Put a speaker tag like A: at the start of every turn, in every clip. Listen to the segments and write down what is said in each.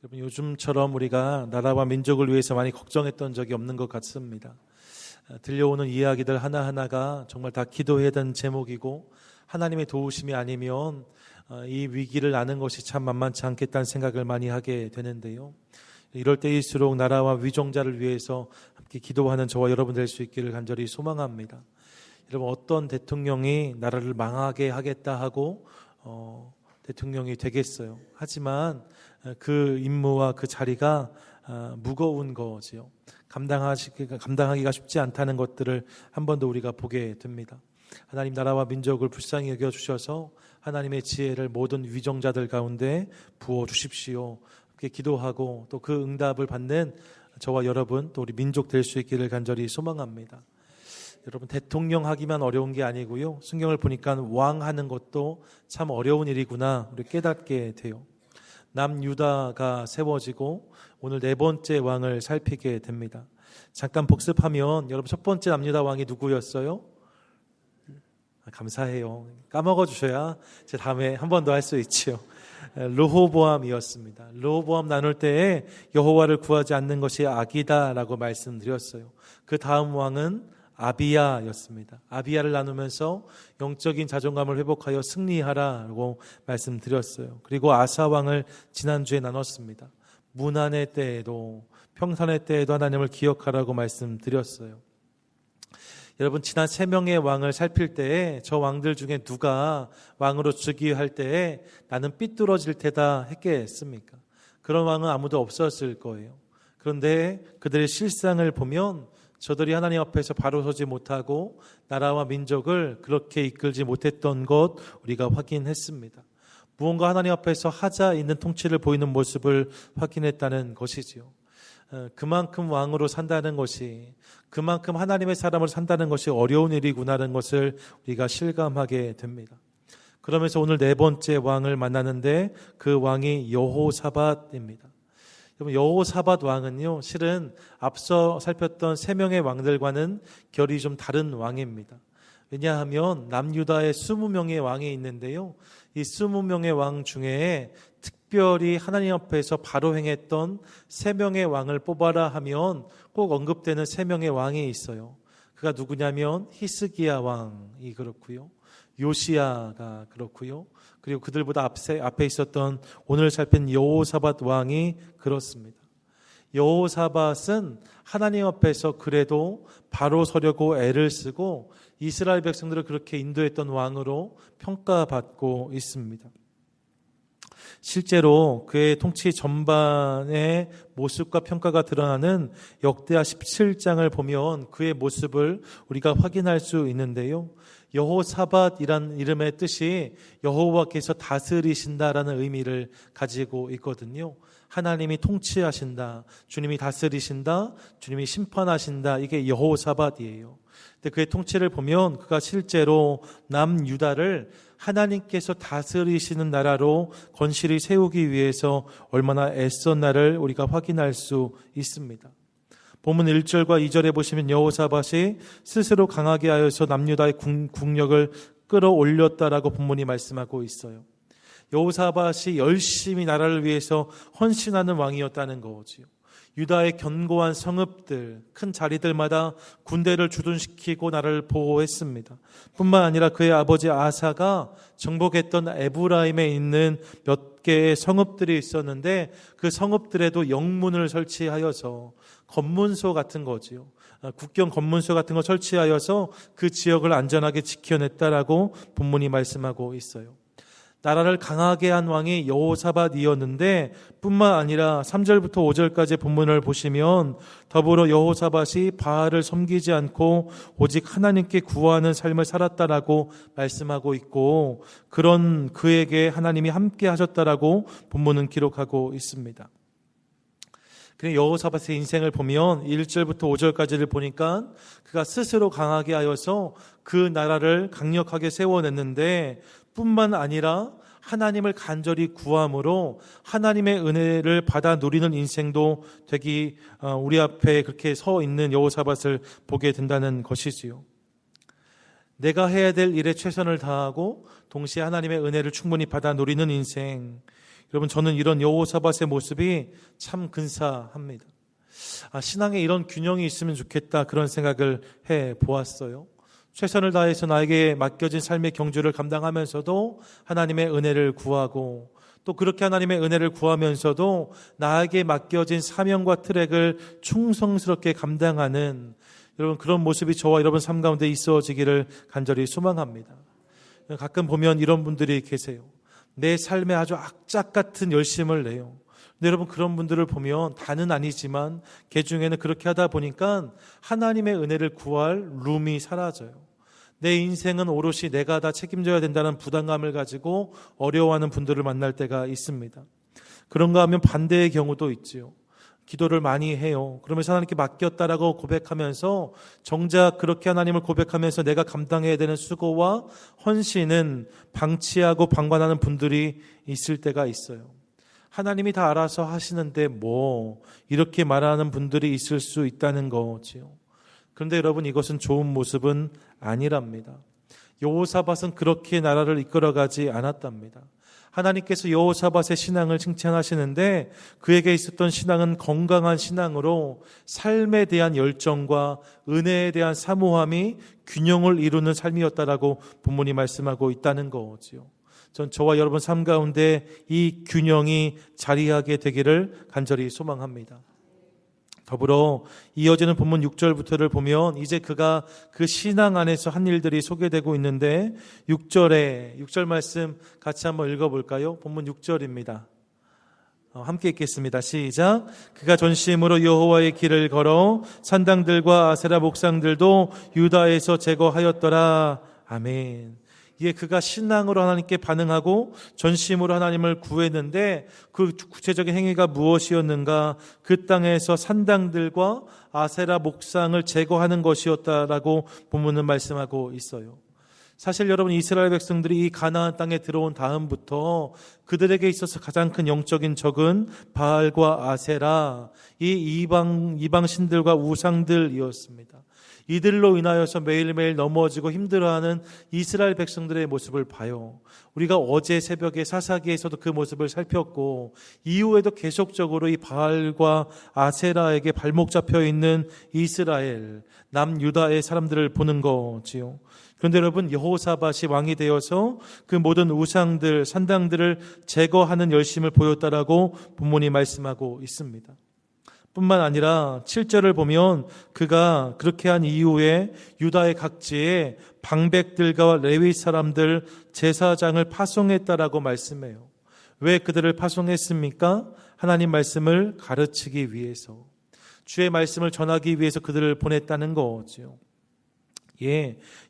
A: 여러분, 요즘처럼 우리가 나라와 민족을 위해서 많이 걱정했던 적이 없는 것 같습니다. 들려오는 이야기들 하나하나가 정말 다 기도해야 되는 제목이고, 하나님의 도우심이 아니면 이 위기를 아는 것이 참 만만치 않겠다는 생각을 많이 하게 되는데요. 이럴 때일수록 나라와 위종자를 위해서 함께 기도하는 저와 여러분 될 수 있기를 간절히 소망합니다. 여러분, 어떤 대통령이 나라를 망하게 하겠다 하고 대통령이 되겠어요. 하지만 그 임무와 그 자리가 무거운 거지요. 감당하기가 쉽지 않다는 것들을 한 번 더 우리가 보게 됩니다. 하나님, 나라와 민족을 불쌍히 여겨주셔서 하나님의 지혜를 모든 위정자들 가운데 부어주십시오. 그렇게 기도하고 또 그 응답을 받는 저와 여러분, 또 우리 민족 될 수 있기를 간절히 소망합니다. 여러분, 대통령 하기만 어려운 게 아니고요, 성경을 보니까 왕 하는 것도 참 어려운 일이구나 우리 깨닫게 돼요. 남유다가 세워지고 오늘 네 번째 왕을 살피게 됩니다. 잠깐 복습하면, 여러분, 첫 번째 남유다 왕이 누구였어요? 감사해요. 까먹어 주셔야 제 다음에 한 번 더 할 수 있지요. 르호보암이었습니다. 르호보암 나눌 때에 여호와를 구하지 않는 것이 악이다라고 말씀드렸어요. 그 다음 왕은 아비야였습니다. 아비야를 나누면서 영적인 자존감을 회복하여 승리하라고 말씀드렸어요. 그리고 아사 왕을 지난주에 나눴습니다. 문안의 때에도 평산의 때에도 하나님을 기억하라고 말씀드렸어요. 여러분, 지난 3명의 왕을 살필 때에 저 왕들 중에 누가 왕으로 즉위할 때에 나는 삐뚤어질 테다 했겠습니까? 그런 왕은 아무도 없었을 거예요. 그런데 그들의 실상을 보면 저들이 하나님 앞에서 바로 서지 못하고 나라와 민족을 그렇게 이끌지 못했던 것 우리가 확인했습니다. 무언가 하나님 앞에서 하자 있는 통치를 보이는 모습을 확인했다는 것이지요. 그만큼 왕으로 산다는 것이, 그만큼 하나님의 사람으로 산다는 것이 어려운 일이구나라는 것을 우리가 실감하게 됩니다. 그러면서 오늘 네 번째 왕을 만나는데 그 왕이 여호사밧입니다. 여호사밧 왕은요, 실은 앞서 살폈던 3명의 왕들과는 결이 좀 다른 왕입니다. 왜냐하면 남유다에 20명의 왕이 있는데요, 이 20명의 왕 중에 특별히 하나님 앞에서 바로 행했던 3명의 왕을 뽑아라 하면 꼭 언급되는 3명의 왕이 있어요. 그가 누구냐면 히스기야 왕이 그렇고요, 요시야가 그렇고요, 그리고 그들보다 앞에 있었던 오늘 살핀 여호사밧 왕이 그렇습니다. 여호사밧은 하나님 앞에서 그래도 바로 서려고 애를 쓰고 이스라엘 백성들을 그렇게 인도했던 왕으로 평가받고 있습니다. 실제로 그의 통치 전반의 모습과 평가가 드러나는 역대하 17장을 보면 그의 모습을 우리가 확인할 수 있는데요, 여호사밧이란 이름의 뜻이 여호와께서 다스리신다라는 의미를 가지고 있거든요. 하나님이 통치하신다, 주님이 다스리신다, 주님이 심판하신다, 이게 여호사밧이에요. 근데 그의 통치를 보면 그가 실제로 남유다를 하나님께서 다스리시는 나라로 건실히 세우기 위해서 얼마나 애썼나를 우리가 확인할 수 있습니다. 본문 1절과 2절에 보시면 여호사밧이 스스로 강하게 하여서 남유다의 국력을 끌어올렸다라고 본문이 말씀하고 있어요. 여호사밧이 열심히 나라를 위해서 헌신하는 왕이었다는 거지요. 유다의 견고한 성읍들, 큰 자리들마다 군대를 주둔시키고 나라를 보호했습니다. 뿐만 아니라 그의 아버지 아사가 정복했던 에브라임에 있는 몇 개의 성읍들이 있었는데 그 성읍들에도 영문을 설치하여서 검문소 같은 거지요. 국경 검문소 같은 거 설치하여서 그 지역을 안전하게 지켜냈다라고 본문이 말씀하고 있어요. 나라를 강하게 한 왕이 여호사밧이었는데 뿐만 아니라 3절부터 5절까지 본문을 보시면 더불어 여호사밧이 바알을 섬기지 않고 오직 하나님께 구하는 삶을 살았다라고 말씀하고 있고, 그런 그에게 하나님이 함께 하셨다라고 본문은 기록하고 있습니다. 그런데 여호사밧의 인생을 보면 1절부터 5절까지를 보니까 그가 스스로 강하게 하여서 그 나라를 강력하게 세워냈는데 뿐만 아니라 하나님을 간절히 구함으로 하나님의 은혜를 받아 누리는 인생도 되기, 우리 앞에 그렇게 서 있는 여호사밧을 보게 된다는 것이지요. 내가 해야 될 일에 최선을 다하고 동시에 하나님의 은혜를 충분히 받아 누리는 인생, 여러분, 저는 이런 여호사밧의 모습이 참 근사합니다. 신앙에 이런 균형이 있으면 좋겠다, 그런 생각을 해 보았어요. 최선을 다해서 나에게 맡겨진 삶의 경주를 감당하면서도 하나님의 은혜를 구하고, 또 그렇게 하나님의 은혜를 구하면서도 나에게 맡겨진 사명과 트랙을 충성스럽게 감당하는, 여러분, 그런 모습이 저와 여러분 삶 가운데 있어지기를 간절히 소망합니다. 가끔 보면 이런 분들이 계세요. 내 삶에 아주 악착 같은 열심을 내요. 근데 여러분, 그런 분들을 보면 다는 아니지만 개 중에는 그렇게 하다 보니까 하나님의 은혜를 구할 룸이 사라져요. 내 인생은 오롯이 내가 다 책임져야 된다는 부담감을 가지고 어려워하는 분들을 만날 때가 있습니다. 그런가 하면 반대의 경우도 있지요. 기도를 많이 해요. 그러면서 하나님께 맡겼다라고 고백하면서 정작 그렇게 하나님을 고백하면서 내가 감당해야 되는 수고와 헌신은 방치하고 방관하는 분들이 있을 때가 있어요. 하나님이 다 알아서 하시는데 뭐 이렇게 말하는 분들이 있을 수 있다는 거지요. 그런데 여러분, 이것은 좋은 모습은 아니랍니다. 여호사밧은 그렇게 나라를 이끌어가지 않았답니다. 하나님께서 여호사밧의 신앙을 칭찬하시는데 그에게 있었던 신앙은 건강한 신앙으로 삶에 대한 열정과 은혜에 대한 사모함이 균형을 이루는 삶이었다라고 본문이 말씀하고 있다는 거지요. 전 저와 여러분 삶 가운데 이 균형이 자리하게 되기를 간절히 소망합니다. 더불어 이어지는 본문 6절부터를 보면 이제 그가 그 신앙 안에서 한 일들이 소개되고 있는데 6절 말씀 같이 한번 읽어볼까요? 본문 6절입니다. 함께 읽겠습니다. 시작. 그가 전심으로 여호와의 길을 걸어 산당들과 아세라 목상들도 유다에서 제거하였더라. 아멘. 이게 그가 신앙으로 하나님께 반응하고 전심으로 하나님을 구했는데 그 구체적인 행위가 무엇이었는가? 그 땅에서 산당들과 아세라 목상을 제거하는 것이었다라고 본문은 말씀하고 있어요. 사실 여러분, 이스라엘 백성들이 이 가나안 땅에 들어온 다음부터 그들에게 있어서 가장 큰 영적인 적은 바알과 아세라, 이 이방 신들과 우상들이었습니다. 이들로 인하여서 매일매일 넘어지고 힘들어하는 이스라엘 백성들의 모습을 봐요. 우리가 어제 새벽에 사사기에서도 그 모습을 살폈고 이후에도 계속적으로 이 바알과 아세라에게 발목 잡혀 있는 이스라엘, 남유다의 사람들을 보는 거지요. 그런데 여러분, 여호사밧이 왕이 되어서 그 모든 우상들, 산당들을 제거하는 열심을 보였다라고 본문이 말씀하고 있습니다. 뿐만 아니라 7절을 보면 그가 그렇게 한 이후에 유다의 각지에 방백들과 레위 사람들, 제사장을 파송했다라고 말씀해요. 왜 그들을 파송했습니까? 하나님 말씀을 가르치기 위해서, 주의 말씀을 전하기 위해서 그들을 보냈다는 거죠.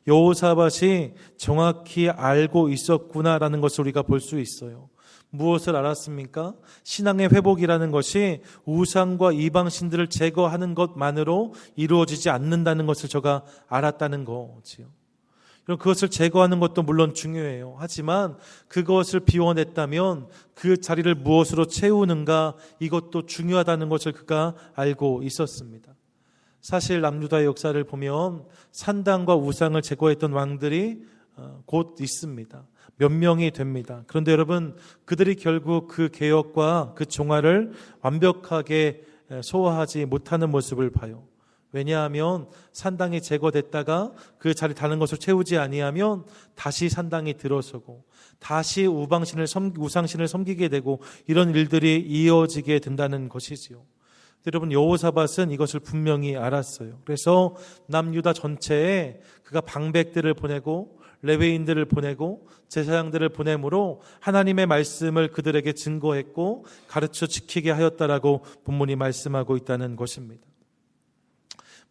A: 여호사밧이 정확히 알고 있었구나라는 것을 우리가 볼 수 있어요. 무엇을 알았습니까? 신앙의 회복이라는 것이 우상과 이방신들을 제거하는 것만으로 이루어지지 않는다는 것을 저가 알았다는 거지요. 그것을 제거하는 것도 물론 중요해요. 하지만 그것을 비워냈다면 그 자리를 무엇으로 채우는가, 이것도 중요하다는 것을 그가 알고 있었습니다. 사실 남유다의 역사를 보면 산당과 우상을 제거했던 왕들이 곧 있습니다. 몇 명이 됩니다. 그런데 여러분, 그들이 결국 그 개혁과 그 종말을 완벽하게 소화하지 못하는 모습을 봐요. 왜냐하면 산당이 제거됐다가 그 자리 다른 것을 채우지 아니하면 다시 산당이 들어서고 다시 우상신을 섬기게 되고 이런 일들이 이어지게 된다는 것이지요. 여러분, 여호사밧은 이것을 분명히 알았어요. 그래서 남유다 전체에 그가 방백들을 보내고 레위인들을 보내고 제사장들을 보내므로 하나님의 말씀을 그들에게 증거했고 가르쳐 지키게 하였다라고 본문이 말씀하고 있다는 것입니다.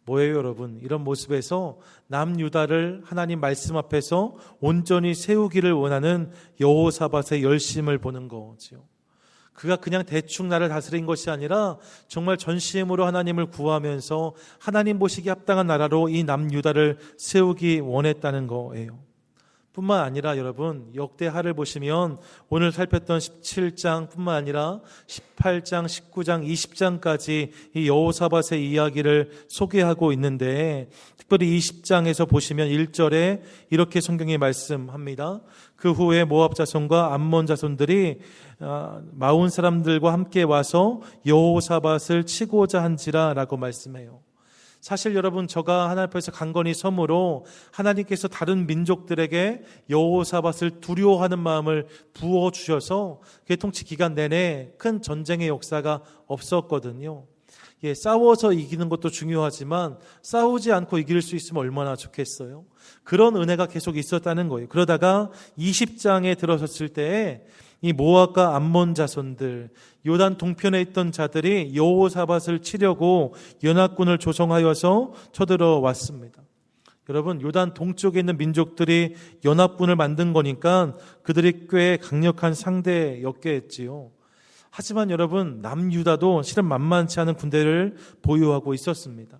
A: 뭐예요, 여러분? 이런 모습에서 남유다를 하나님 말씀 앞에서 온전히 세우기를 원하는 여호사밧의 열심을 보는 거지요. 그가 그냥 대충 나를 다스린 것이 아니라 정말 전심으로 하나님을 구하면서 하나님 보시기에 합당한 나라로 이 남유다를 세우기 원했다는 거예요. 뿐만 아니라 여러분 역대하를 보시면 오늘 살폈던 17장 뿐만 아니라 18장, 19장, 20장까지 이 여호사밧의 이야기를 소개하고 있는데 특별히 20장에서 보시면 1절에 이렇게 성경이 말씀합니다. 그 후에 모압 자손과 암몬 자손들이 마온 사람들과 함께 와서 여호사밧을 치고자 한지라 라고 말씀해요. 사실 여러분 저가 하나님 앞에서 강건히 섬으로 하나님께서 다른 민족들에게 여호사밧을 두려워하는 마음을 부어주셔서 그의 통치 기간 내내 큰 전쟁의 역사가 없었거든요. 싸워서 이기는 것도 중요하지만 싸우지 않고 이길 수 있으면 얼마나 좋겠어요. 그런 은혜가 계속 있었다는 거예요. 그러다가 20장에 들어섰을 때에 이 모압과 암몬 자손들, 요단 동편에 있던 자들이 여호사밧을 치려고 연합군을 조성하여서 쳐들어왔습니다. 여러분 요단 동쪽에 있는 민족들이 연합군을 만든 거니까 그들이 꽤 강력한 상대였겠지요. 하지만 여러분 남유다도 실은 만만치 않은 군대를 보유하고 있었습니다.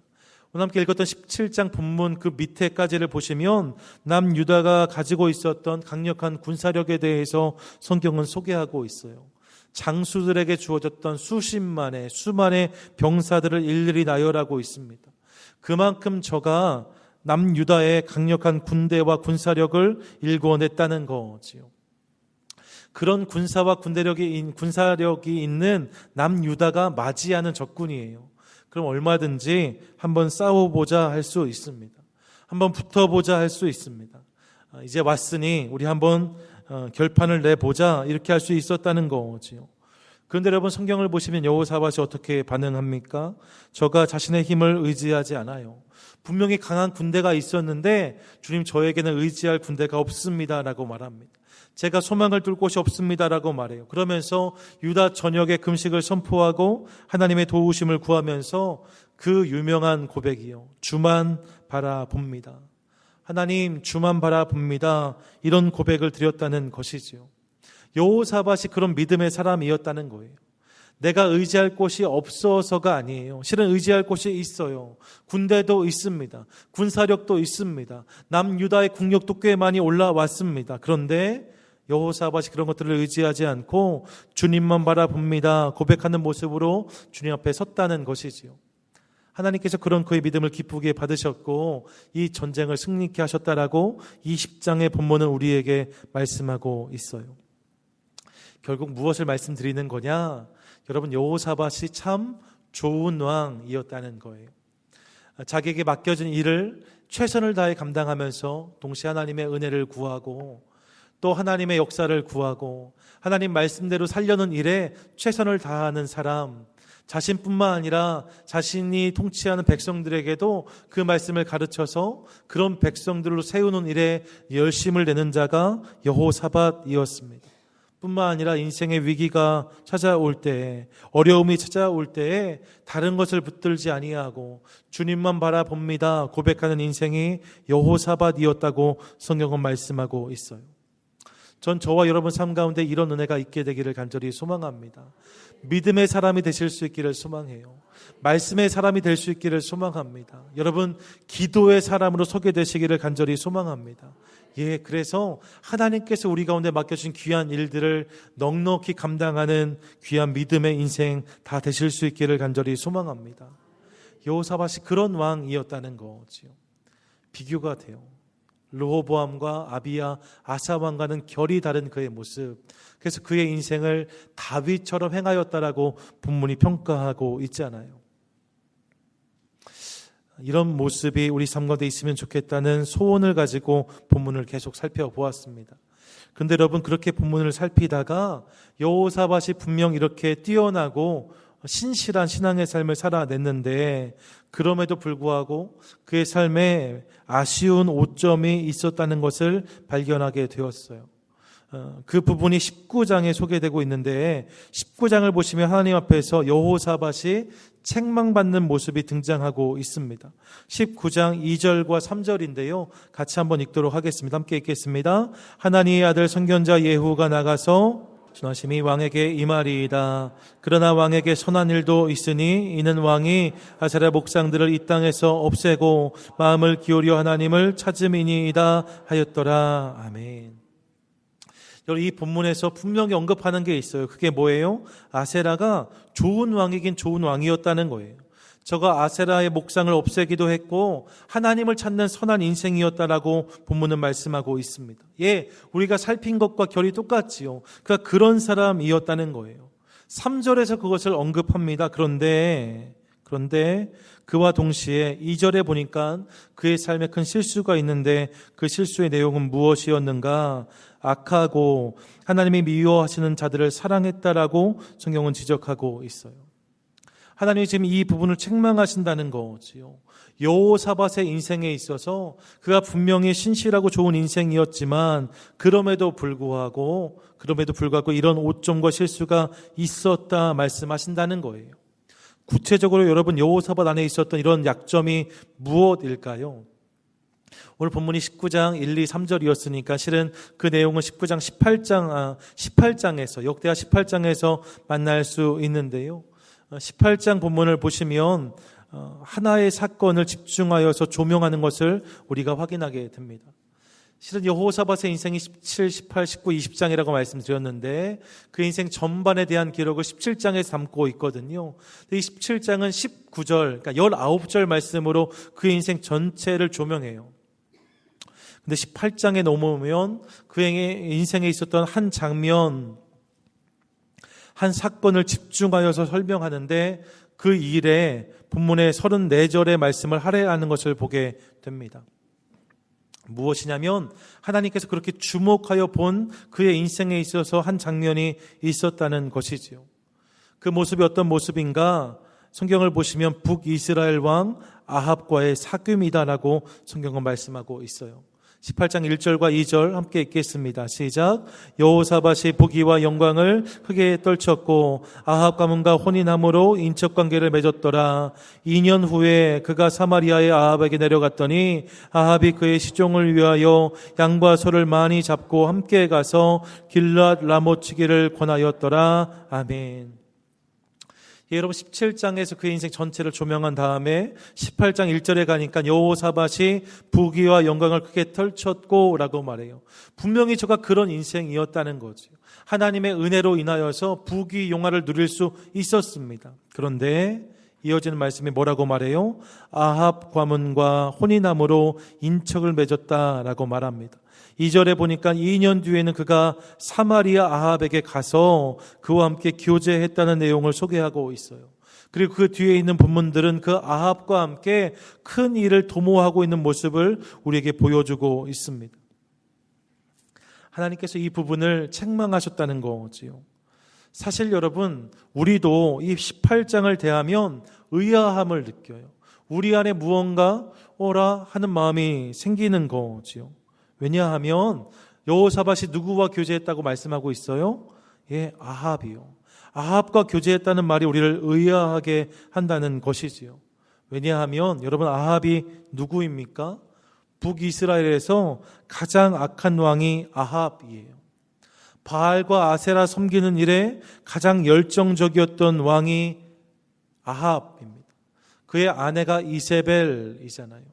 A: 오늘 함께 읽었던 17장 본문 그 밑에까지를 보시면 남유다가 가지고 있었던 강력한 군사력에 대해서 성경은 소개하고 있어요. 장수들에게 주어졌던 수십만의 수만의 병사들을 일일이 나열하고 있습니다. 그만큼 저가 남유다의 강력한 군대와 군사력을 일궈냈다는 거지요. 그런 군사와 군사력이 있는 남유다가 맞이하는 적군이에요. 그럼 얼마든지 한번 싸워보자 할 수 있습니다. 한번 붙어보자 할 수 있습니다. 이제 왔으니 우리 한번 결판을 내보자 이렇게 할 수 있었다는 거지요. 그런데 여러분 성경을 보시면 여호사밧이 어떻게 반응합니까? 저가 자신의 힘을 의지하지 않아요. 분명히 강한 군대가 있었는데 주님 저에게는 의지할 군대가 없습니다라고 말합니다. 제가 소망을 둘 곳이 없습니다라고 말해요. 그러면서 유다 전역에 금식을 선포하고 하나님의 도우심을 구하면서 그 유명한 고백이요. 주만 바라봅니다. 하나님 주만 바라봅니다. 이런 고백을 드렸다는 것이지요. 여호사밧이 그런 믿음의 사람이었다는 거예요. 내가 의지할 곳이 없어서가 아니에요. 실은 의지할 곳이 있어요. 군대도 있습니다. 군사력도 있습니다. 남유다의 국력도 꽤 많이 올라왔습니다. 그런데 여호사밧이 그런 것들을 의지하지 않고 주님만 바라봅니다 고백하는 모습으로 주님 앞에 섰다는 것이지요. 하나님께서 그런 그의 믿음을 기쁘게 받으셨고 이 전쟁을 승리케 하셨다라고 20장의 본문은 우리에게 말씀하고 있어요. 결국 무엇을 말씀드리는 거냐? 여러분 여호사밧이 참 좋은 왕이었다는 거예요. 자기에게 맡겨진 일을 최선을 다해 감당하면서 동시에 하나님의 은혜를 구하고 또 하나님의 역사를 구하고 하나님 말씀대로 살려는 일에 최선을 다하는 사람, 자신뿐만 아니라 자신이 통치하는 백성들에게도 그 말씀을 가르쳐서 그런 백성들로 세우는 일에 열심을 내는 자가 여호사밧이었습니다. 뿐만 아니라 인생의 위기가 찾아올 때, 어려움이 찾아올 때에 다른 것을 붙들지 아니하고 주님만 바라봅니다 고백하는 인생이 여호사밧이었다고 성경은 말씀하고 있어요. 전 저와 여러분 삶 가운데 이런 은혜가 있게 되기를 간절히 소망합니다. 믿음의 사람이 되실 수 있기를 소망해요. 말씀의 사람이 될 수 있기를 소망합니다. 여러분 기도의 사람으로 서게 되시기를 간절히 소망합니다. 그래서 하나님께서 우리 가운데 맡겨주신 귀한 일들을 넉넉히 감당하는 귀한 믿음의 인생 다 되실 수 있기를 간절히 소망합니다. 여호사밧이 그런 왕이었다는 거지요. 비교가 돼요. 르호보암과 아비야, 아사 왕과는 결이 다른 그의 모습. 그래서 그의 인생을 다윗처럼 행하였다라고 본문이 평가하고 있잖아요. 이런 모습이 우리 삶 가운데 있으면 좋겠다는 소원을 가지고 본문을 계속 살펴보았습니다. 그런데 여러분 그렇게 본문을 살피다가 여호사밧이 분명 이렇게 뛰어나고 신실한 신앙의 삶을 살아냈는데 그럼에도 불구하고 그의 삶에 아쉬운 오점이 있었다는 것을 발견하게 되었어요. 그 부분이 19장에 소개되고 있는데 19장을 보시면 하나님 앞에서 여호사밧이 책망받는 모습이 등장하고 있습니다. 19장 2절과 3절인데요. 같이 한번 읽도록 하겠습니다. 함께 읽겠습니다. 하나님의 아들 선견자 예후가 나가서 전하심이 왕에게 이 말이이다. 그러나 왕에게 선한 일도 있으니 이는 왕이 아세라 목상들을 이 땅에서 없애고 마음을 기울여 하나님을 찾음이니이다 하였더라. 아멘. 여러분, 이 본문에서 분명히 언급하는 게 있어요. 그게 뭐예요? 아세라가 좋은 왕이긴 좋은 왕이었다는 거예요. 저가 아세라의 목상을 없애기도 했고 하나님을 찾는 선한 인생이었다라고 본문은 말씀하고 있습니다. 예, 우리가 살핀 것과 결이 똑같지요. 그가 그런 사람이었다는 거예요. 3절에서 그것을 언급합니다. 그런데 그와 동시에 2절에 보니까 그의 삶에 큰 실수가 있는데 그 실수의 내용은 무엇이었는가? 악하고 하나님이 미워하시는 자들을 사랑했다라고 성경은 지적하고 있어요. 하나님이 지금 이 부분을 책망하신다는 거지요. 여호사밧의 인생에 있어서 그가 분명히 신실하고 좋은 인생이었지만 그럼에도 불구하고 이런 오점과 실수가 있었다 말씀하신다는 거예요. 구체적으로 여러분 여호사밧 안에 있었던 이런 약점이 무엇일까요? 오늘 본문이 19장 1, 2, 3절이었으니까 실은 그 내용은 19장 18장에서 역대하 18장에서 만날 수 있는데요. 18장 본문을 보시면 하나의 사건을 집중하여서 조명하는 것을 우리가 확인하게 됩니다. 실은 여호사밧의 인생이 17, 18, 19, 20장이라고 말씀드렸는데 그 인생 전반에 대한 기록을 17장에 담고 있거든요. 이 17장은 19절, 그러니까 19절 말씀으로 그 인생 전체를 조명해요. 근데 18장에 넘어오면 그의 인생에 있었던 한 장면, 한 사건을 집중하여서 설명하는데 그 일에 본문의 34절의 말씀을 할애하는 것을 보게 됩니다. 무엇이냐면 하나님께서 그렇게 주목하여 본 그의 인생에 있어서 한 장면이 있었다는 것이지요. 그 모습이 어떤 모습인가? 성경을 보시면 북이스라엘 왕 아합과의 사귐이다라고 성경은 말씀하고 있어요. 18장 1절과 2절 함께 읽겠습니다. 시작. 여호사밧이 부귀와 영광을 크게 떨쳤고 아합 가문과 혼인함으로 인척관계를 맺었더라. 2년 후에 그가 사마리아의 아합에게 내려갔더니 아합이 그의 시종을 위하여 양과 소를 많이 잡고 함께 가서 길랏 라모치기를 권하였더라. 아멘. 예, 여러분 17장에서 그의 인생 전체를 조명한 다음에 18장 1절에 가니까 여호사밧이 부귀와 영광을 크게 떨쳤고 라고 말해요. 분명히 저가 그런 인생이었다는 거죠. 하나님의 은혜로 인하여서 부귀 영화를 누릴 수 있었습니다. 그런데 이어지는 말씀이 뭐라고 말해요? 아합 가문과 혼인함으로 인척을 맺었다라고 말합니다. 2절에 보니까 2년 뒤에는 그가 사마리아 아합에게 가서 그와 함께 교제했다는 내용을 소개하고 있어요. 그리고 그 뒤에 있는 본문들은 그 아합과 함께 큰 일을 도모하고 있는 모습을 우리에게 보여주고 있습니다. 하나님께서 이 부분을 책망하셨다는 거지요. 사실 여러분, 우리도 이 18장을 대하면 의아함을 느껴요. 우리 안에 무언가 오라 하는 마음이 생기는 거지요. 왜냐하면 여호사밧이 누구와 교제했다고 말씀하고 있어요? 예, 아합이요. 아합과 교제했다는 말이 우리를 의아하게 한다는 것이지요. 왜냐하면 여러분 아합이 누구입니까? 북이스라엘에서 가장 악한 왕이 아합이에요. 바알과 아세라 섬기는 일에 가장 열정적이었던 왕이 아합입니다. 그의 아내가 이세벨이잖아요.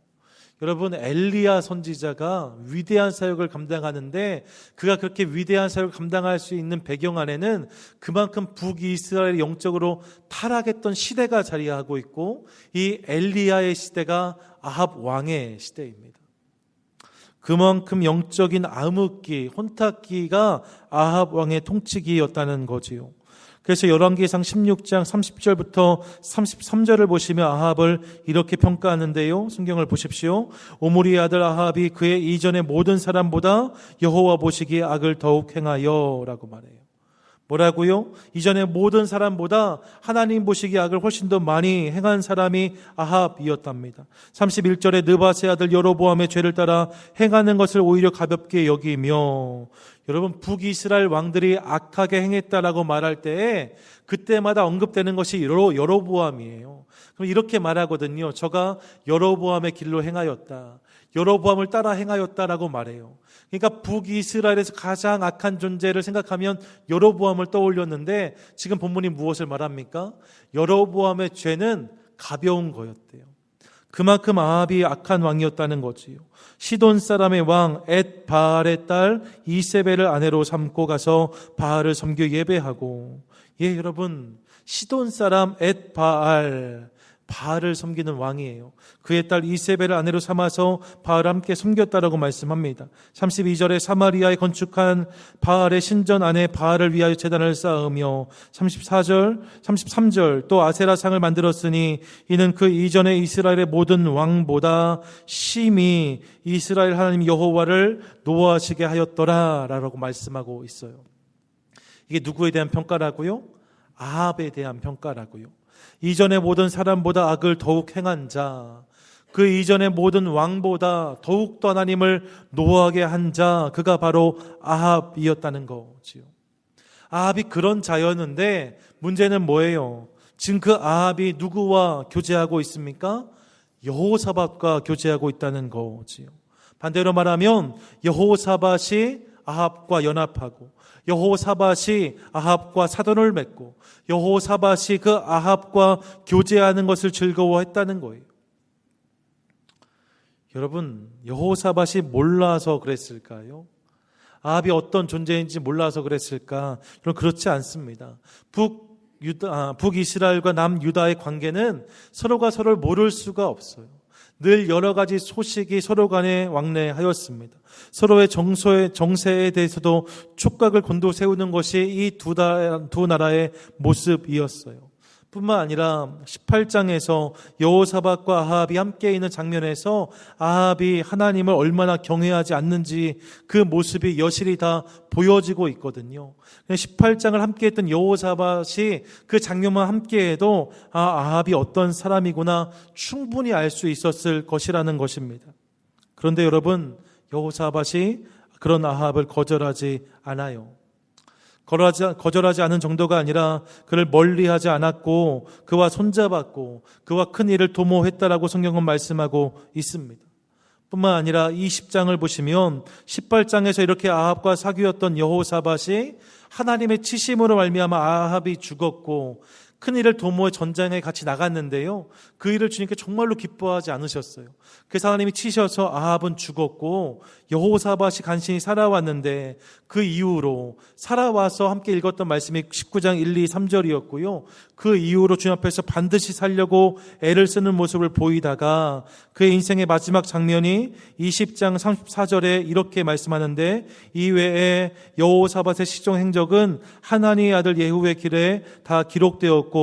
A: 여러분 엘리야 선지자가 위대한 사역을 감당하는데 그가 그렇게 위대한 사역을 감당할 수 있는 배경 안에는 그만큼 북이스라엘이 영적으로 타락했던 시대가 자리하고 있고 이 엘리야의 시대가 아합 왕의 시대입니다. 그만큼 영적인 암흑기, 혼탁기가 아합 왕의 통치기였다는 거지요. 그래서 열왕기상 16장 30절부터 33절을 보시면 아합을 이렇게 평가하는데요. 성경을 보십시오. 오므리의 아들 아합이 그의 이전의 모든 사람보다 여호와 보시기에 악을 더욱 행하여 라고 말해요. 뭐라고요? 이전의 모든 사람보다 하나님 보시기에 악을 훨씬 더 많이 행한 사람이 아합이었답니다. 31절에 느바세 아들 여로보암의 죄를 따라 행하는 것을 오히려 가볍게 여기며 여러분, 북이스라엘 왕들이 악하게 행했다라고 말할 때에 그때마다 언급되는 것이 여로보암이에요. 그럼 이렇게 말하거든요. 저가 여로보암의 길로 행하였다, 여로보암을 따라 행하였다라고 말해요. 그러니까 북이스라엘에서 가장 악한 존재를 생각하면 여로보암을 떠올렸는데, 지금 본문이 무엇을 말합니까? 여로보암의 죄는 가벼운 거였대요. 그만큼 아합이 악한 왕이었다는 거지요. 시돈 사람의 왕 엣바알의 딸 이세벨을 아내로 삼고 가서 바알을 섬겨 예배하고, 예, 여러분, 시돈 사람 바알을 섬기는 왕이에요. 그의 딸 이세벨을 아내로 삼아서 바알과 함께 섬겼다라고 말씀합니다. 32절에 사마리아에 건축한 바알의 신전 안에 바알을 위하여 제단을 쌓으며, 33절 또 아세라상을 만들었으니 이는 그 이전에 이스라엘의 모든 왕보다 심히 이스라엘 하나님 여호와를 노하시게 하였더라 라고 말씀하고 있어요. 이게 누구에 대한 평가라고요? 아합에 대한 평가라고요. 이전의 모든 사람보다 악을 더욱 행한 자, 그 이전의 모든 왕보다 더욱더 하나님을 노하게 한 자, 그가 바로 아합이었다는 거지요. 아합이 그런 자였는데 문제는 뭐예요? 지금 그 아합이 누구와 교제하고 있습니까? 여호사밧과 교제하고 있다는 거지요. 반대로 말하면 여호사밧이 아합과 연합하고, 여호사밧이 아합과 사돈을 맺고, 여호사밧이 그 아합과 교제하는 것을 즐거워했다는 거예요. 여러분, 여호사밧이 몰라서 그랬을까요? 아합이 어떤 존재인지 몰라서 그랬을까? 여러분, 그렇지 않습니다. 북이스라엘과 남유다의 관계는 서로가 서로를 모를 수가 없어요. 늘 여러 가지 소식이 서로 간에 왕래하였습니다. 서로의 정세에 대해서도 촉각을 곤두세우는 것이 이 두 나라의 모습이었어요. 뿐만 아니라 18장에서 여호사밧과 아합이 함께 있는 장면에서 아합이 하나님을 얼마나 경외하지 않는지 그 모습이 여실히 다 보여지고 있거든요. 18장을 함께 했던 여호사밧이 그 장면만 함께 해도 아합이 어떤 사람이구나 충분히 알 수 있었을 것이라는 것입니다. 그런데 여러분, 여호사밧이 그런 아합을 거절하지 않아요. 거절하지 않은 정도가 아니라 그를 멀리하지 않았고 그와 손잡았고 그와 큰 일을 도모했다라고 성경은 말씀하고 있습니다. 뿐만 아니라 이 10장을 보시면 18장에서 이렇게 아합과 사귀었던 여호사밧이 하나님의 치심으로 말미암아 아합이 죽었고 큰 일을 도모해 전장에 같이 나갔는데요, 그 일을 주님께 정말로 기뻐하지 않으셨어요. 그래서 하나님이 치셔서 아합은 죽었고 여호사밧이 간신히 살아왔는데, 그 이후로 살아와서 함께 읽었던 말씀이 19장 1, 2, 3절이었고요 그 이후로 주님 앞에서 반드시 살려고 애를 쓰는 모습을 보이다가 그의 인생의 마지막 장면이 20장 34절에 이렇게 말씀하는데, 이외에 여호사밧의 시종 행적은 하나니의 아들 예후의 길에 다 기록되었고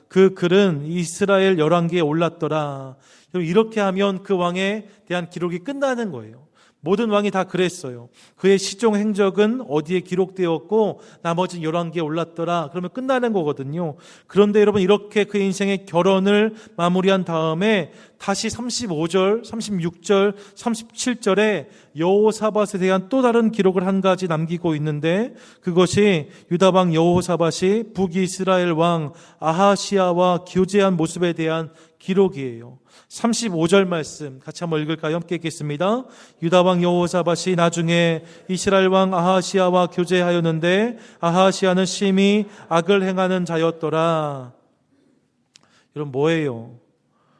A: 그 글은 이스라엘 열왕기에 올랐더라. 이렇게 하면 그 왕에 대한 기록이 끝나는 거예요. 모든 왕이 다 그랬어요. 그의 시종 행적은 어디에 기록되었고 나머지는 열왕기에 올랐더라. 그러면 끝나는 거거든요. 그런데 여러분, 이렇게 그 인생의 결혼을 마무리한 다음에 다시 35절, 36절, 37절에 여호사밧에 대한 또 다른 기록을 한 가지 남기고 있는데, 그것이 유다왕 여호사밧이 북이스라엘 왕 아하시아와 교제한 모습에 대한 기록이에요. 35절 말씀 같이 한번 읽을까요? 함께 읽겠습니다. 유다왕 여호사밧이 나중에 이스라엘 왕 아하시아와 교제하였는데 아하시아는 심히 악을 행하는 자였더라. 여러분, 뭐예요?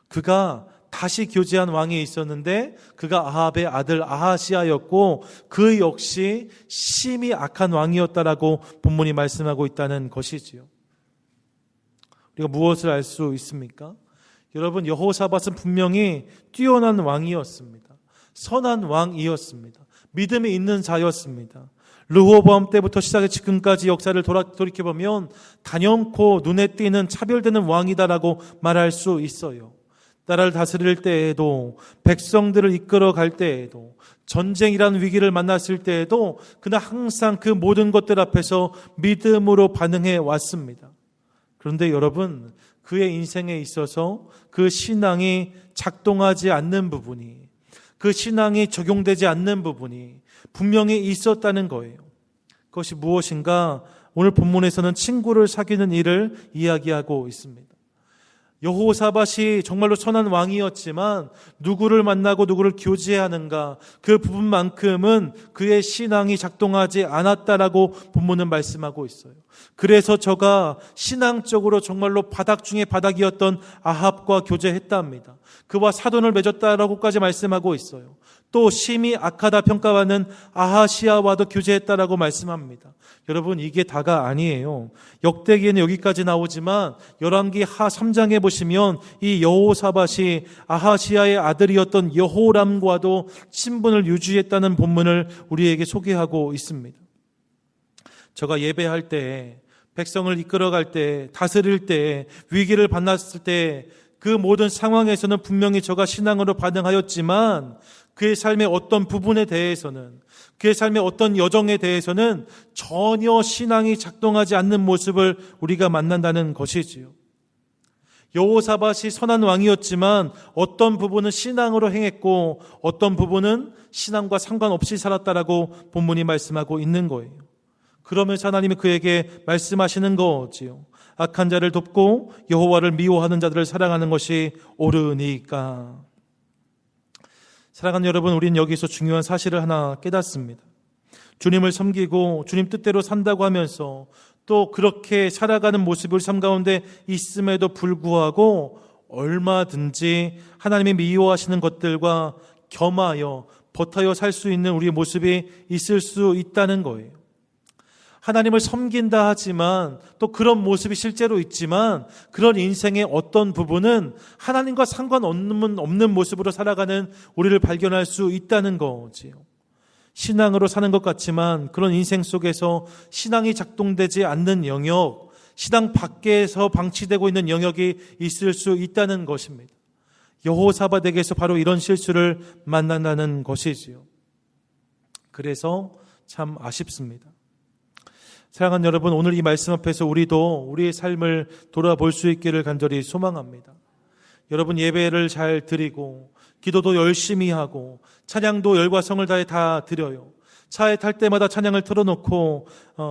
A: 그가 다시 교제한 왕이 있었는데 그가 아합의 아들 아하시아였고 그 역시 심히 악한 왕이었다라고 본문이 말씀하고 있다는 것이지요. 우리가 무엇을 알 수 있습니까? 여러분, 여호사밧은 분명히 뛰어난 왕이었습니다. 선한 왕이었습니다. 믿음이 있는 자였습니다. 르호보암 때부터 시작해 지금까지 역사를 돌이켜보면 단연코 눈에 띄는 차별되는 왕이다라고 말할 수 있어요. 나라를 다스릴 때에도, 백성들을 이끌어 갈 때에도, 전쟁이라는 위기를 만났을 때에도 그는 항상 그 모든 것들 앞에서 믿음으로 반응해 왔습니다. 그런데 여러분, 그의 인생에 있어서 그 신앙이 작동하지 않는 부분이, 그 신앙이 적용되지 않는 부분이 분명히 있었다는 거예요. 그것이 무엇인가? 오늘 본문에서는 친구를 사귀는 일을 이야기하고 있습니다. 여호사밧이 정말로 선한 왕이었지만 누구를 만나고 누구를 교제하는가, 그 부분만큼은 그의 신앙이 작동하지 않았다라고 본문은 말씀하고 있어요. 그래서 저가 신앙적으로 정말로 바닥 중에 바닥이었던 아합과 교제했답니다. 그와 사돈을 맺었다라고까지 말씀하고 있어요. 또 심히 악하다 평가받는 아하시아와도 교제했다라고 말씀합니다. 여러분, 이게 다가 아니에요. 역대기에는 여기까지 나오지만 열왕기 하 3장에 보시면 이 여호사밧이 아하시아의 아들이었던 여호람과도 친분을 유지했다는 본문을 우리에게 소개하고 있습니다. 제가 예배할 때, 백성을 이끌어갈 때, 다스릴 때, 위기를 만났을 때 그 모든 상황에서는 분명히 저가 신앙으로 반응하였지만 그의 삶의 어떤 부분에 대해서는, 그의 삶의 어떤 여정에 대해서는 전혀 신앙이 작동하지 않는 모습을 우리가 만난다는 것이지요. 여호사밧이 선한 왕이었지만 어떤 부분은 신앙으로 행했고 어떤 부분은 신앙과 상관없이 살았다라고 본문이 말씀하고 있는 거예요. 그러면서 하나님이 그에게 말씀하시는 거지요. 악한 자를 돕고 여호와를 미워하는 자들을 사랑하는 것이 옳으니까. 사랑하는 여러분, 우리는 여기서 중요한 사실을 하나 깨닫습니다. 주님을 섬기고 주님 뜻대로 산다고 하면서 또 그렇게 살아가는 모습을 삶 가운데 있음에도 불구하고 얼마든지 하나님이 미워하시는 것들과 겸하여 버타여 살 수 있는 우리의 모습이 있을 수 있다는 거예요. 하나님을 섬긴다 하지만 또 그런 모습이 실제로 있지만 그런 인생의 어떤 부분은 하나님과 상관없는 모습으로 살아가는 우리를 발견할 수 있다는 거지요. 신앙으로 사는 것 같지만 그런 인생 속에서 신앙이 작동되지 않는 영역, 신앙 밖에서 방치되고 있는 영역이 있을 수 있다는 것입니다. 여호사밧에게서 바로 이런 실수를 만난다는 것이지요. 그래서 참 아쉽습니다. 사랑하는 여러분, 오늘 이 말씀 앞에서 우리도 우리의 삶을 돌아볼 수 있기를 간절히 소망합니다. 여러분, 예배를 잘 드리고 기도도 열심히 하고 찬양도 열과 성을 다해 다 드려요. 차에 탈 때마다 찬양을 틀어놓고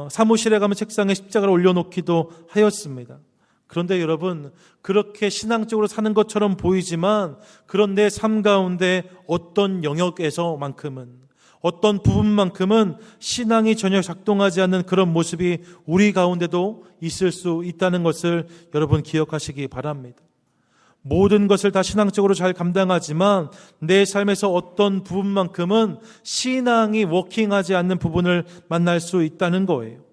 A: 사무실에 가면 책상에 십자가를 올려놓기도 하였습니다. 그런데 여러분, 그렇게 신앙적으로 사는 것처럼 보이지만 그런 내 삶 가운데 어떤 영역에서만큼은, 어떤 부분만큼은 신앙이 전혀 작동하지 않는 그런 모습이 우리 가운데도 있을 수 있다는 것을 여러분 기억하시기 바랍니다. 모든 것을 다 신앙적으로 잘 감당하지만 내 삶에서 어떤 부분만큼은 신앙이 워킹하지 않는 부분을 만날 수 있다는 거예요.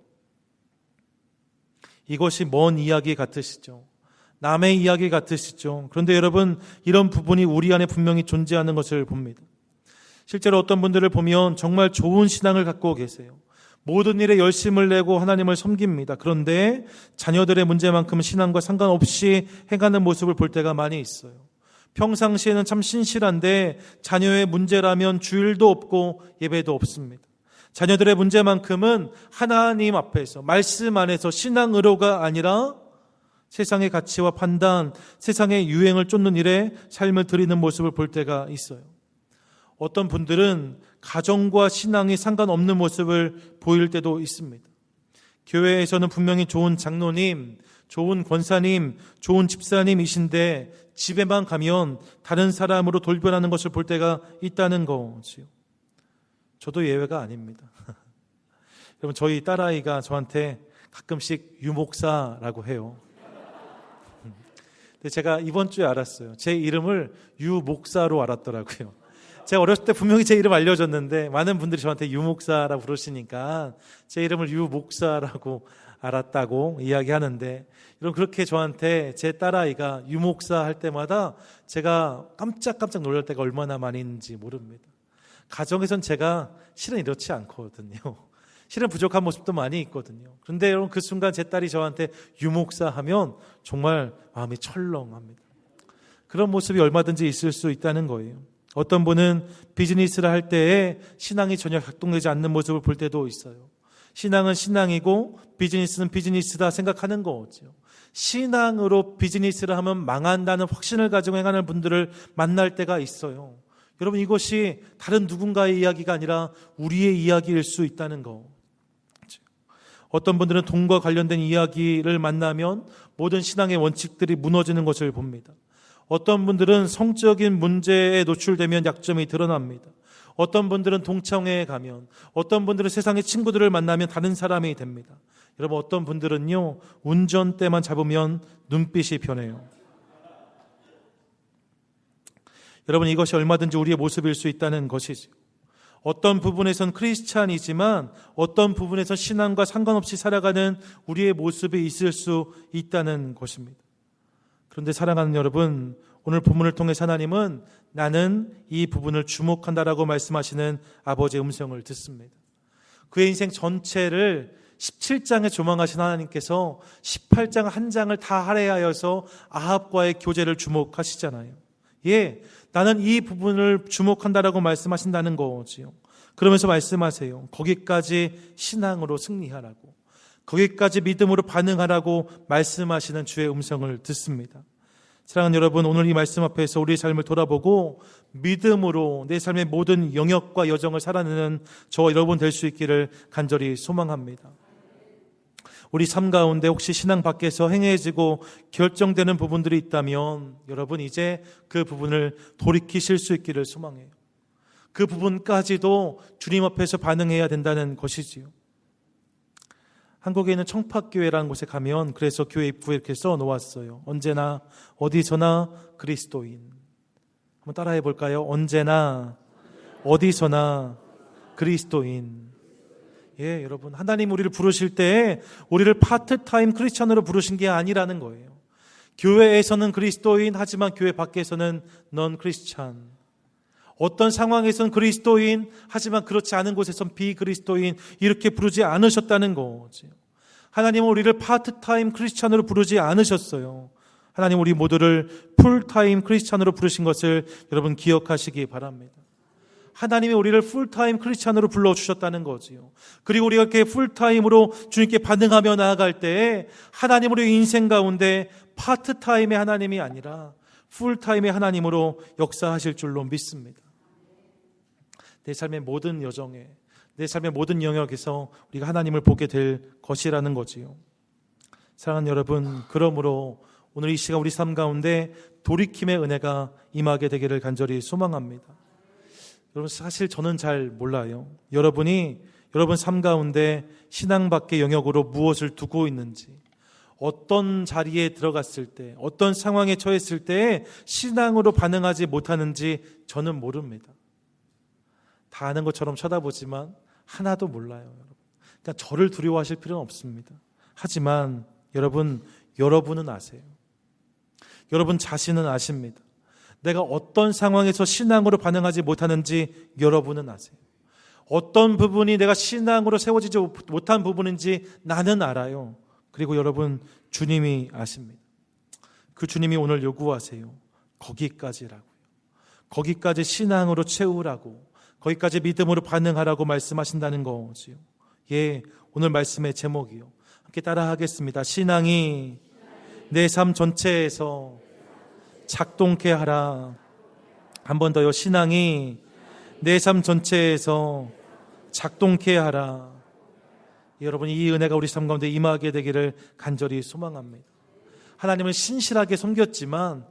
A: 이것이 먼 이야기 같으시죠? 남의 이야기 같으시죠? 그런데 여러분, 이런 부분이 우리 안에 분명히 존재하는 것을 봅니다. 실제로 어떤 분들을 보면 정말 좋은 신앙을 갖고 계세요. 모든 일에 열심을 내고 하나님을 섬깁니다. 그런데 자녀들의 문제만큼은 신앙과 상관없이 행하는 모습을 볼 때가 많이 있어요. 평상시에는 참 신실한데 자녀의 문제라면 주일도 없고 예배도 없습니다. 자녀들의 문제만큼은 하나님 앞에서, 말씀 안에서 신앙으로가 아니라 세상의 가치와 판단, 세상의 유행을 쫓는 일에 삶을 드리는 모습을 볼 때가 있어요. 어떤 분들은 가정과 신앙이 상관없는 모습을 보일 때도 있습니다. 교회에서는 분명히 좋은 장로님, 좋은 권사님, 좋은 집사님이신데 집에만 가면 다른 사람으로 돌변하는 것을 볼 때가 있다는 거지요. 저도 예외가 아닙니다. 여러분, 저희 딸아이가 저한테 가끔씩 유목사라고 해요. 근데 제가 이번 주에 알았어요. 제 이름을 유목사로 알았더라고요. 제가 어렸을 때 분명히 제 이름 알려줬는데 많은 분들이 저한테 유목사라고 부르시니까 제 이름을 유목사라고 알았다고 이야기하는데, 여러분, 그렇게 저한테 제 딸아이가 유목사 할 때마다 제가 깜짝깜짝 놀랄 때가 얼마나 많이 있는지 모릅니다. 가정에선 제가 실은 이렇지 않거든요. 실은 부족한 모습도 많이 있거든요. 그런데 여러분, 그 순간 제 딸이 저한테 유목사 하면 정말 마음이 철렁합니다. 그런 모습이 얼마든지 있을 수 있다는 거예요. 어떤 분은 비즈니스를 할 때에 신앙이 전혀 작동되지 않는 모습을 볼 때도 있어요. 신앙은 신앙이고 비즈니스는 비즈니스다 생각하는 거죠. 신앙으로 비즈니스를 하면 망한다는 확신을 가지고 행하는 분들을 만날 때가 있어요. 여러분, 이것이 다른 누군가의 이야기가 아니라 우리의 이야기일 수 있다는 거. 어떤 분들은 돈과 관련된 이야기를 만나면 모든 신앙의 원칙들이 무너지는 것을 봅니다. 어떤 분들은 성적인 문제에 노출되면 약점이 드러납니다. 어떤 분들은 동창회에 가면, 어떤 분들은 세상의 친구들을 만나면 다른 사람이 됩니다. 여러분, 어떤 분들은요, 운전대만 잡으면 눈빛이 변해요. 여러분, 이것이 얼마든지 우리의 모습일 수 있다는 것이죠. 어떤 부분에선 크리스찬이지만 어떤 부분에선 신앙과 상관없이 살아가는 우리의 모습이 있을 수 있다는 것입니다. 그런데 사랑하는 여러분, 오늘 본문을 통해 하나님은 나는 이 부분을 주목한다라고 말씀하시는 아버지의 음성을 듣습니다. 그의 인생 전체를 17장에 조망하신 하나님께서 18장 한 장을 다 할애하여서 아합과의 교제를 주목하시잖아요. 예, 나는 이 부분을 주목한다라고 말씀하신다는 거지요. 그러면서 말씀하세요. 거기까지 신앙으로 승리하라고, 거기까지 믿음으로 반응하라고 말씀하시는 주의 음성을 듣습니다. 사랑하는 여러분, 오늘 이 말씀 앞에서 우리의 삶을 돌아보고 믿음으로 내 삶의 모든 영역과 여정을 살아내는 저와 여러분 될 수 있기를 간절히 소망합니다. 우리 삶 가운데 혹시 신앙 밖에서 행해지고 결정되는 부분들이 있다면 여러분 이제 그 부분을 돌이키실 수 있기를 소망해요. 그 부분까지도 주님 앞에서 반응해야 된다는 것이지요. 한국에 있는 청파교회라는 곳에 가면 그래서 교회 입구에 이렇게 써놓았어요. 언제나 어디서나 그리스도인. 한번 따라해 볼까요? 언제나 어디서나 그리스도인. 예, 여러분, 하나님 우리를 부르실 때 우리를 파트타임 크리스찬으로 부르신 게 아니라는 거예요. 교회에서는 그리스도인, 하지만 교회 밖에서는 넌 크리스찬. 어떤 상황에서는 그리스도인, 하지만 그렇지 않은 곳에서는 비그리스도인, 이렇게 부르지 않으셨다는 거죠. 하나님은 우리를 파트타임 크리스찬으로 부르지 않으셨어요. 하나님 우리 모두를 풀타임 크리스찬으로 부르신 것을 여러분 기억하시기 바랍니다. 하나님이 우리를 풀타임 크리스찬으로 불러주셨다는 거지요. 그리고 우리가 이렇게 풀타임으로 주님께 반응하며 나아갈 때에 하나님 우리 인생 가운데 파트타임의 하나님이 아니라 풀타임의 하나님으로 역사하실 줄로 믿습니다. 내 삶의 모든 여정에, 내 삶의 모든 영역에서 우리가 하나님을 보게 될 것이라는 거지요. 사랑하는 여러분, 그러므로 오늘 이 시간 우리 삶 가운데 돌이킴의 은혜가 임하게 되기를 간절히 소망합니다. 여러분, 사실 저는 잘 몰라요. 여러분이 여러분 삶 가운데 신앙 밖의 영역으로 무엇을 두고 있는지, 어떤 자리에 들어갔을 때, 어떤 상황에 처했을 때 신앙으로 반응하지 못하는지 저는 모릅니다. 다 아는 것처럼 쳐다보지만 하나도 몰라요. 그러니까 저를 두려워하실 필요는 없습니다. 하지만 여러분은 아세요. 여러분 자신은 아십니다. 내가 어떤 상황에서 신앙으로 반응하지 못하는지 여러분은 아세요. 어떤 부분이 내가 신앙으로 세워지지 못한 부분인지 나는 알아요. 그리고 여러분, 주님이 아십니다. 그 주님이 오늘 요구하세요. 거기까지라고요. 거기까지 신앙으로 채우라고, 거기까지 믿음으로 반응하라고 말씀하신다는 거지요. 예, 오늘 말씀의 제목이요. 함께 따라 하겠습니다. 신앙이 내 삶 전체에서 작동케 하라. 한 번 더요. 신앙이 내 삶 전체에서 작동케 하라. 여러분, 이 은혜가 우리 삶 가운데 임하게 되기를 간절히 소망합니다. 하나님을 신실하게 섬겼지만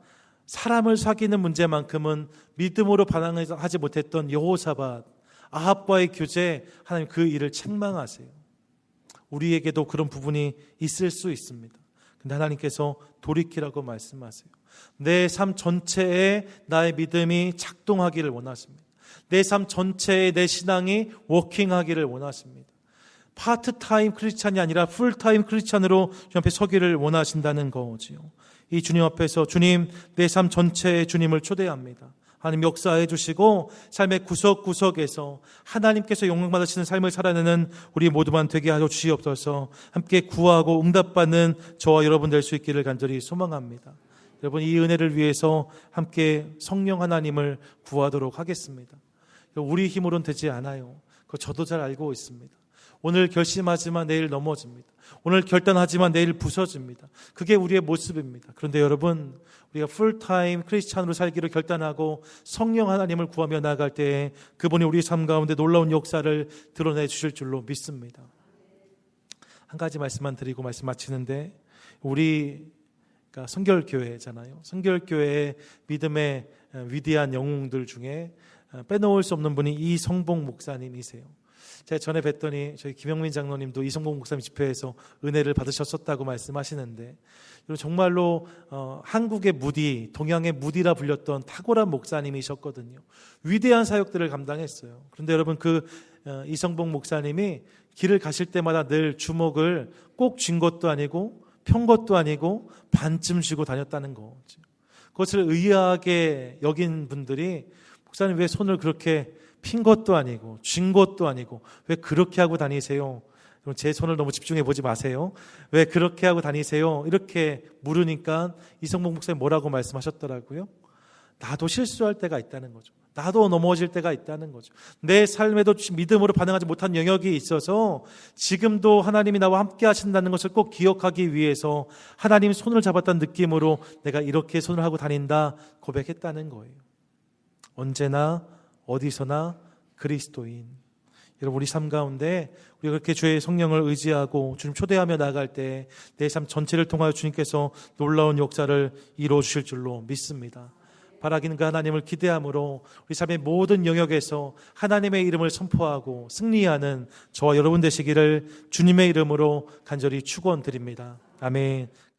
A: 사람을 사귀는 문제만큼은 믿음으로 반응하지 못했던 여호사밧, 아합과의 교제, 하나님 그 일을 책망하세요. 우리에게도 그런 부분이 있을 수 있습니다. 근데 하나님께서 돌이키라고 말씀하세요. 내 삶 전체에 나의 믿음이 작동하기를 원하십니다. 내 삶 전체에 내 신앙이 워킹하기를 원하십니다. 파트타임 크리스찬이 아니라 풀타임 크리스찬으로 주님 앞에 서기를 원하신다는 거지요. 이 주님 앞에서 주님, 내 삶 전체에 주님을 초대합니다. 하나님 역사해 주시고 삶의 구석구석에서 하나님께서 영광 받으시는 삶을 살아내는 우리 모두만 되게 하여 주시옵소서. 함께 구하고 응답받는 저와 여러분 될 수 있기를 간절히 소망합니다. 여러분, 이 은혜를 위해서 함께 성령 하나님을 구하도록 하겠습니다. 우리 힘으로는 되지 않아요. 그거 저도 잘 알고 있습니다. 오늘 결심하지만 내일 넘어집니다. 오늘 결단하지만 내일 부서집니다. 그게 우리의 모습입니다. 그런데 여러분, 우리가 풀타임 크리스찬으로 살기를 결단하고 성령 하나님을 구하며 나아갈 때에 그분이 우리 삶 가운데 놀라운 역사를 드러내 주실 줄로 믿습니다. 한 가지 말씀만 드리고 말씀 마치는데, 우리가 성결교회잖아요. 성결교회의 믿음의 위대한 영웅들 중에 빼놓을 수 없는 분이 이성봉 목사님이세요. 제가 전에 뵀더니 저희 김영민 장로님도 이성봉 목사님 집회에서 은혜를 받으셨었다고 말씀하시는데, 정말로 한국의 무디, 동양의 무디라 불렸던 탁월한 목사님이셨거든요. 위대한 사역들을 감당했어요. 그런데 여러분, 그 이성봉 목사님이 길을 가실 때마다 늘 주먹을 꼭 쥔 것도 아니고 편 것도 아니고 반쯤 쥐고 다녔다는 거죠. 그것을 의아하게 여긴 분들이, 목사님 왜 손을 그렇게 핀 것도 아니고 쥔 것도 아니고 왜 그렇게 하고 다니세요? 제 손을 너무 집중해 보지 마세요. 왜 그렇게 하고 다니세요? 이렇게 물으니까 이성봉 목사님 뭐라고 말씀하셨더라고요? 나도 실수할 때가 있다는 거죠. 나도 넘어질 때가 있다는 거죠. 내 삶에도 믿음으로 반응하지 못한 영역이 있어서 지금도 하나님이 나와 함께 하신다는 것을 꼭 기억하기 위해서 하나님 손을 잡았다는 느낌으로 내가 이렇게 손을 하고 다닌다 고백했다는 거예요. 언제나 어디서나 그리스도인. 여러분, 우리 삶 가운데 우리가 그렇게 주의 성령을 의지하고 주님 초대하며 나아갈 때 내 삶 전체를 통하여 주님께서 놀라운 역사를 이루어 주실 줄로 믿습니다. 바라기는 그 하나님을 기대함으로 우리 삶의 모든 영역에서 하나님의 이름을 선포하고 승리하는 저와 여러분 되시기를 주님의 이름으로 간절히 축원드립니다. 아멘.